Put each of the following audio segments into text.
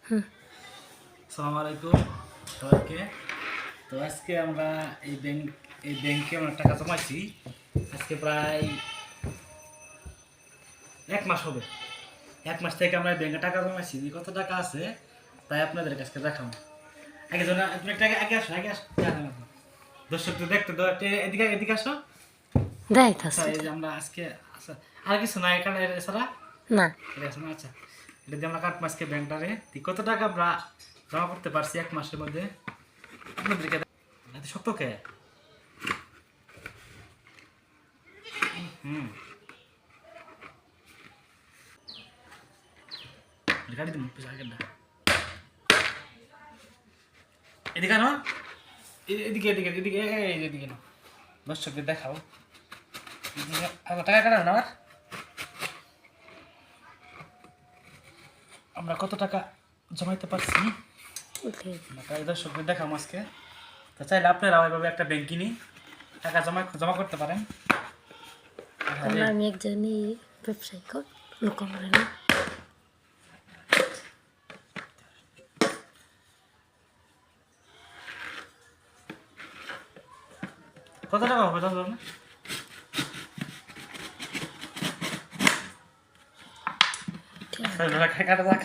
আসসালামু আলাইকুম সবাইকে। তো আজকে আমরা এই ব্যাংকে আমরা টাকা জমাইছি। আজকে প্রায় 1 মাস হবে। 1 মাস থেকে আমরা ব্যাংকে টাকা জমাইছি। কত টাকা আছে তাই আপনাদের কাছে দেখাবো। আগে জন আপনি একটা আগে আসো, দর্শক তো দেখতে দাও, এদিকে এদিকে আসো। আচ্ছা, এই যে আমরা আজকে আচ্ছা আর কিছু নাই এখানে এছাড়া না এটা আছে না। আচ্ছা, এটা দিয়ে আমরা মাসকে ব্যাংকটারে কত টাকা আমরা জমা করতে পারছি 1 মাসের মধ্যে আপনাদেরকে এত শক্ত কে গাড়ি দিন এদিকে না, এদিকে এদিকে এদিকে এদিকে না, দর্শকদের দেখাও। এদিকে টাকা কাটা না আমরা কত টাকা জমাইতে পারছি দর্শকদের দেখাম আজকে। তো চাইলে আপনারাও এভাবে একটা ব্যাংক কিনি টাকা জমা করতে পারেন। আমি একজনই ব্যবসায়ী লোক করে না। কত টাকা হবে তাহলে না কাটা দেখ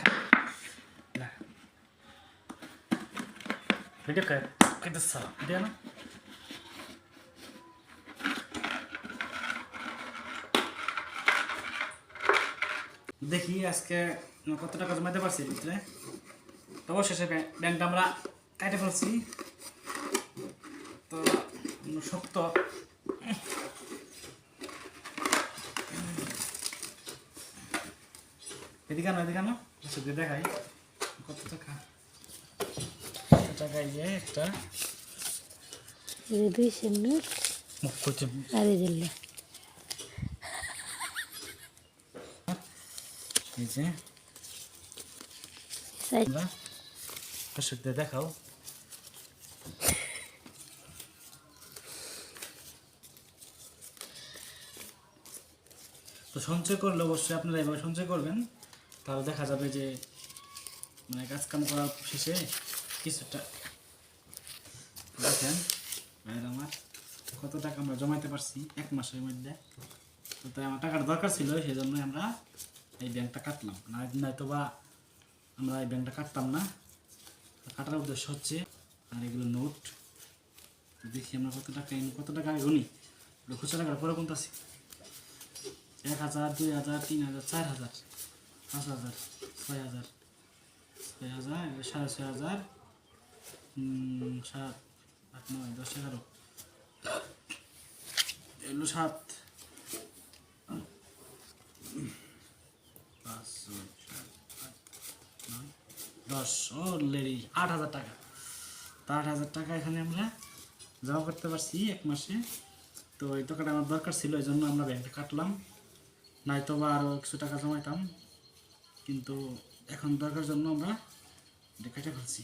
ভিডিও কেটে দিয়ে না। দেখি আজকে কত টাকা জমাতে পারছি ভিতরে। তো অবশেষে ব্যাংকটা আমরা কাটে ফেলছি। তো শক্ত এদিকে না এদিকে না দেখাই কত টাকা। টাকা এই যে একটা 200 নোট মুখ করছে আরে দিল্লি এই যে দর্শকদের দেখাও। তো সঞ্চয় করলে অবশ্যই আপনারা এভাবে সঞ্চয় করবেন, তাহলে দেখা যাবে যে মানে কাজ কাম করার শেষে কিছুটা দেখেন আমার কত টাকা আমরা জমাইতে পারছি 1 মাসের মধ্যে। তো তাই আমার টাকার দরকার ছিল, সেই জন্যই আমরা এই ব্যাংকটা কাটলাম। নয়তো বা আমরা এই ব্যাংকটা কাটতাম না। কাটার উদ্দেশ্য হচ্ছে আর এগুলো নোট। দেখি আমরা কত টাকা গুনি খুচরা টাকার পরে কোনটা আছে 1000, 2000, 3000, 4000, 5000, 6000, 6000, 6500, 7, 8, 9, 10, 11, 7, 5, 6, 7, 8, 9, 10, অলরেডি 8000 টাকা। তো 8000 টাকা এখানে আমরা জমা করতে পারছি 1 মাসে। তো এই টাকাটা আমার দরকার ছিল, এই জন্য আমরা ব্যাংকে কাটলাম। নয়তো বা আরও কিছু টাকা জমাইতাম, কিন্তু এখন দরকার জন্য আমরা এটা কেটে ফেলছি।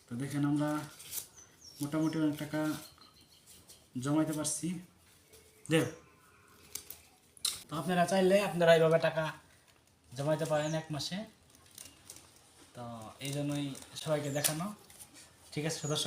তো দেখেন আমরা মোটামুটি অনেক টাকা জমাইতে পারছি। তো আপনারা চাইলে আপনারা এইভাবে টাকা জমাইতে পারেন 1 মাসে। তো এই জন্যই সবাইকে দেখানো। ঠিক আছে সদস্য।